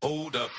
Hold up.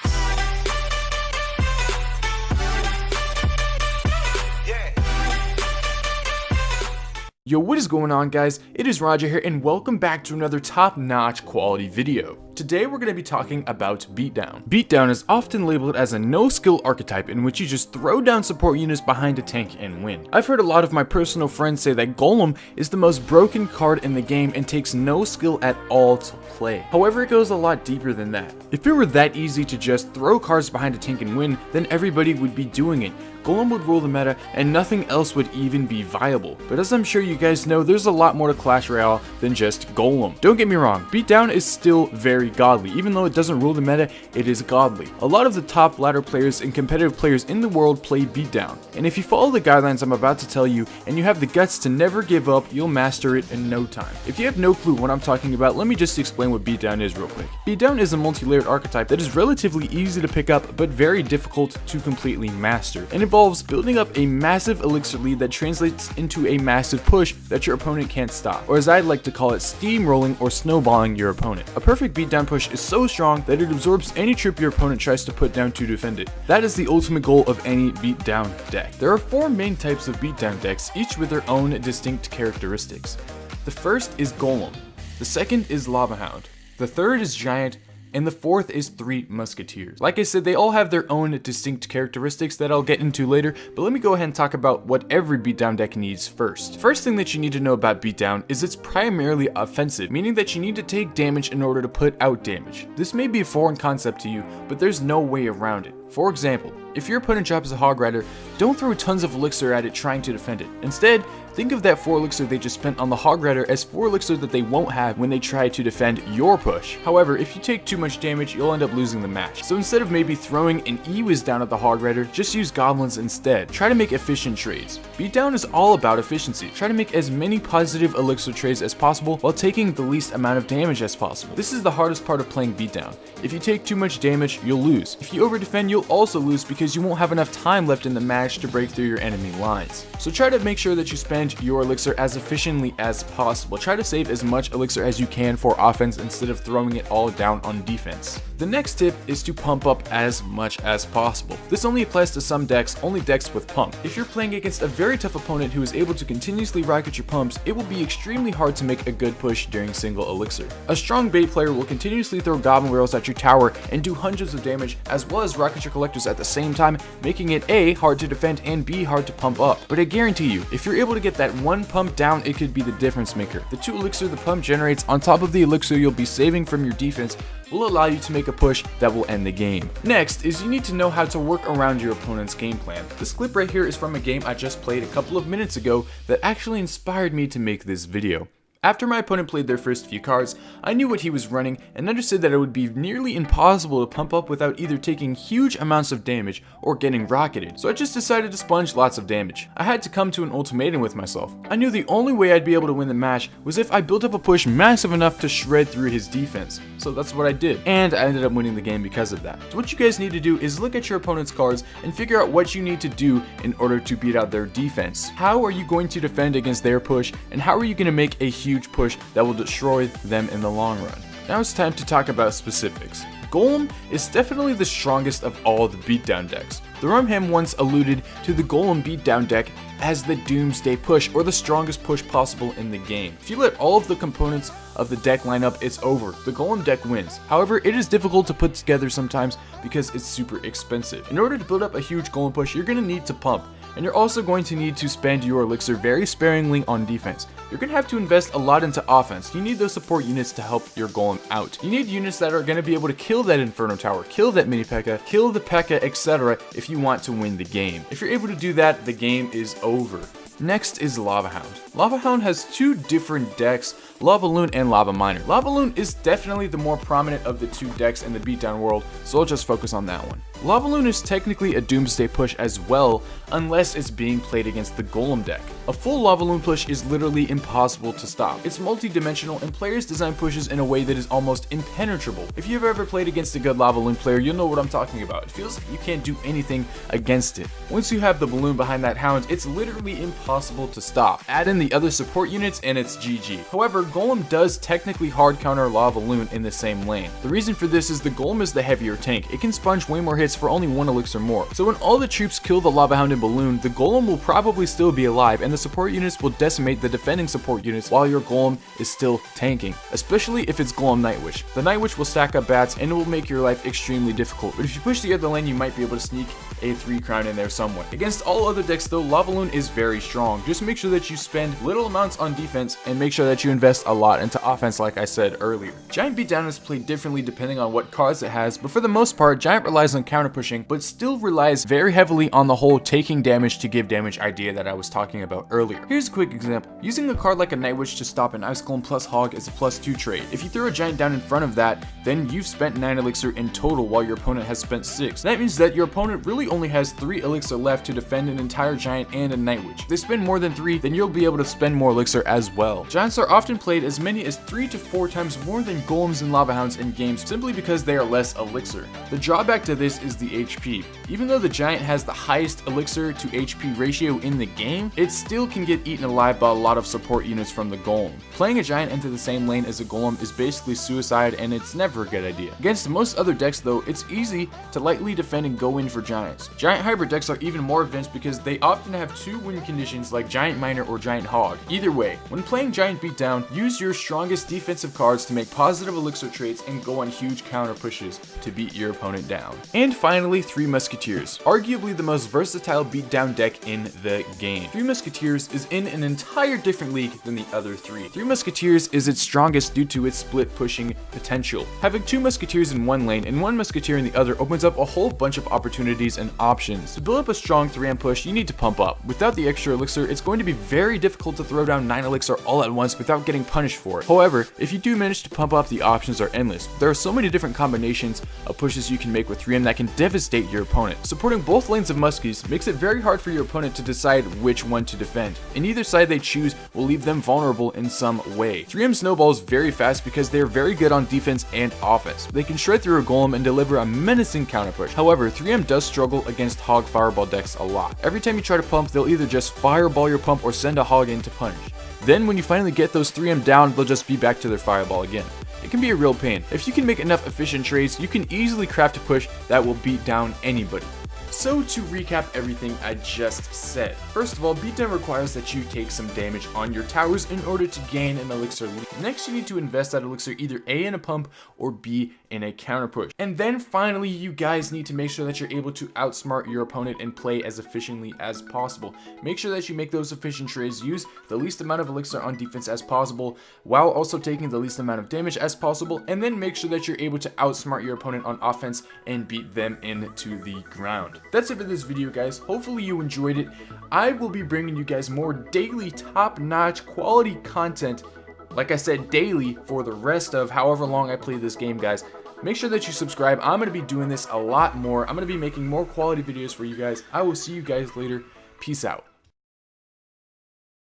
Yo, what is going on, guys? It is Roger here, and welcome back to another top-notch quality video. Today we're going to be talking about Beatdown. Beatdown is often labeled as a no-skill archetype in which you just throw down support units behind a tank and win. I've heard a lot of my personal friends say that Golem is the most broken card in the game and takes no skill at all to play. However, it goes a lot deeper than that. If it were that easy to just throw cards behind a tank and win, then everybody would be doing it. Golem would rule the meta, and nothing else would even be viable. But as I'm sure you guys know, there's a lot more to Clash Royale than just Golem. Don't get me wrong, Beatdown is still very godly. Even though it doesn't rule the meta, it is godly. A lot of the top ladder players and competitive players in the world play Beatdown. And if you follow the guidelines I'm about to tell you, and you have the guts to never give up, you'll master it in no time. If you have no clue what I'm talking about, let me just explain what Beatdown is real quick. Beatdown is a multi-layered archetype that is relatively easy to pick up, but very difficult to completely master. And involves building up a massive elixir lead that translates into a massive push that your opponent can't stop, or as I'd like to call it, steamrolling or snowballing your opponent. A perfect beatdown push is so strong that it absorbs any troop your opponent tries to put down to defend it. That is the ultimate goal of any beatdown deck. There are 4 main types of beatdown decks, each with their own distinct characteristics. The first is Golem, the second is Hound, the third is Giant, and the fourth is 3 Musketeers. Like I said, they all have their own distinct characteristics that I'll get into later, but let me go ahead and talk about what every beatdown deck needs first. First thing that you need to know about beatdown is it's primarily offensive, meaning that you need to take damage in order to put out damage. This may be a foreign concept to you, but there's no way around it. For example, if your opponent drops a Hog Rider, don't throw tons of elixir at it trying to defend it. Instead, think of that 4 elixir they just spent on the Hog Rider as 4 elixir that they won't have when they try to defend your push. However, if you take too much damage, you'll end up losing the match. So instead of maybe throwing an E-Wiz down at the Hog Rider, just use Goblins instead. Try to make efficient trades. Beatdown is all about efficiency. Try to make as many positive elixir trades as possible while taking the least amount of damage as possible. This is the hardest part of playing Beatdown. If you take too much damage, you'll lose. If you overdefend, you'll also lose because you won't have enough time left in the match to break through your enemy lines. So try to make sure that you spend your elixir as efficiently as possible. Try to save as much elixir as you can for offense instead of throwing it all down on defense. The next tip is to pump up as much as possible. This only applies to some decks, only decks with pump. If you're playing against a very tough opponent who is able to continuously rocket your pumps, it will be extremely hard to make a good push during single elixir. A strong bait player will continuously throw goblin barrels at your tower and do hundreds of damage, as well as rocket your collectors at the same time, making it A, hard to defend, and B, hard to pump up. But I guarantee you, if you're able to get that 1 pump down, it could be the difference maker. The 2 elixir the pump generates on top of the elixir you'll be saving from your defense will allow you to make a push that will end the game. Next is you need to know how to work around your opponent's game plan. This clip right here is from a game I just played a couple of minutes ago that actually inspired me to make this video. After my opponent played their first few cards, I knew what he was running and understood that it would be nearly impossible to pump up without either taking huge amounts of damage or getting rocketed, so I just decided to sponge lots of damage. I had to come to an ultimatum with myself. I knew the only way I'd be able to win the match was if I built up a push massive enough to shred through his defense, so that's what I did, and I ended up winning the game because of that. So what you guys need to do is look at your opponent's cards and figure out what you need to do in order to beat out their defense. How are you going to defend against their push, and how are you going to make a huge push that will destroy them in the long run? Now it's time to talk about specifics. Golem is definitely the strongest of all the beatdown decks. The Rumham once alluded to the Golem beatdown deck as the doomsday push, or the strongest push possible in the game. If you let all of the components of the deck line up, it's over. The Golem deck wins. However, it is difficult to put together sometimes because it's super expensive. In order to build up a huge Golem push, you're going to need to pump. And you're also going to need to spend your elixir very sparingly on defense. You're going to have to invest a lot into offense. You need those support units to help your Golem out. You need units that are going to be able to kill that Inferno Tower, kill that Mini P.E.K.K.A., kill the P.E.K.K.A., etc. if you want to win the game. If you're able to do that, the game is over. Next is Hound. Hound has 2 different decks, Lava Loon and Lava Miner. Lava Loon is definitely the more prominent of the 2 decks in the beatdown world, so I'll just focus on that one. Lava Loon is technically a doomsday push as well, unless it's being played against the Golem deck. A full Lava Loon push is literally impossible to stop. It's multi-dimensional and players design pushes in a way that is almost impenetrable. If you've ever played against a good Lava Loon player, you'll know what I'm talking about. It feels like you can't do anything against it. Once you have the balloon behind that Hound, it's literally impossible to stop. Add in the other support units and it's GG. However, Golem does technically hard counter Lava Loon in the same lane. The reason for this is the Golem is the heavier tank. It can sponge way more hits for only 1 elixir more. So when all the troops kill the Lava Hound and Balloon, the Golem will probably still be alive, and the support units will decimate the defending support units while your Golem is still tanking, especially if it's Golem Nightwish. The Nightwish will stack up bats and it will make your life extremely difficult, but if you push the other lane, you might be able to sneak a 3 crown in there somewhat. Against all other decks though, Lava Loon is very strong. Just make sure that you spend little amounts on defense and make sure that you invest a lot into offense like I said earlier. Giant Beatdown is played differently depending on what cards it has, but for the most part, Giant relies on counter pushing, but still relies very heavily on the whole taking damage to give damage idea that I was talking about earlier. Here's a quick example. Using a card like a Nightwish to stop an Ice Golem plus Hog is a +2 trade. If you throw a Giant down in front of that, then you've spent 9 elixir in total while your opponent has spent 6. That means that your opponent really only has 3 elixir left to defend an entire Giant and a Nightwish. If they spend more than 3, then you'll be able to spend more elixir as well. Giants are often played as many as 3 to 4 times more than Golems and Lava Hounds in games simply because they are less elixir. The drawback to this is the HP. Even though the Giant has the highest elixir to HP ratio in the game, it still can get eaten alive by a lot of support units from the Golem. Playing a Giant into the same lane as a Golem is basically suicide, and it's never a good idea. Against most other decks though, it's easy to lightly defend and go in for Giants. Giant hybrid decks are even more advanced because they often have 2 win conditions like Giant Miner or Giant Hog. Either way, when playing Giant Beatdown, use your strongest defensive cards to make positive elixir trades and go on huge counter pushes to beat your opponent down. And finally, 3 Musketeers. Arguably the most versatile beatdown deck in the game. 3 Musketeers is in an entire different league than the other 3. 3 Musketeers is its strongest due to its split pushing potential. Having 2 Musketeers in one lane and 1 Musketeer in the other opens up a whole bunch of opportunities and options. To build up a strong 3M push, you need to pump up. Without the extra elixir, it's going to be very difficult to throw down 9 elixir all at once without getting punished for it. However, if you do manage to pump up, the options are endless. There are so many different combinations of pushes you can make with 3M that can devastate your opponent. Supporting both lanes of Muskies makes it very hard for your opponent to decide which one to defend, and either side they choose will leave them vulnerable in some way. 3M snowballs very fast because they are very good on defense and offense. They can shred through a Golem and deliver a menacing counter push. However, 3M does struggle against Hog Fireball decks a lot. Every time you try to pump, they'll either just fireball your pump or send a Hog in to punish. Then when you finally get those 3M down, they'll just be back to their fireball again. It can be a real pain. If you can make enough efficient trades, you can easily craft a push that will beat down anybody. So to recap everything I just said, first of all, Beatdown requires that you take some damage on your towers in order to gain an elixir lead. Next, you need to invest that elixir either A in a pump or B in a counter push. And then finally, you guys need to make sure that you're able to outsmart your opponent and play as efficiently as possible. Make sure that you make those efficient trades, use the least amount of elixir on defense as possible, while also taking the least amount of damage as possible, and then make sure that you're able to outsmart your opponent on offense and beat them into the ground. That's it for this video, guys. Hopefully you enjoyed it. I will be bringing you guys more daily top-notch quality content, like I said, daily for the rest of however long I play this game, guys. Make sure that you subscribe. I'm going to be doing this a lot more. I'm going to be making more quality videos for you guys. I will see you guys later. Peace out.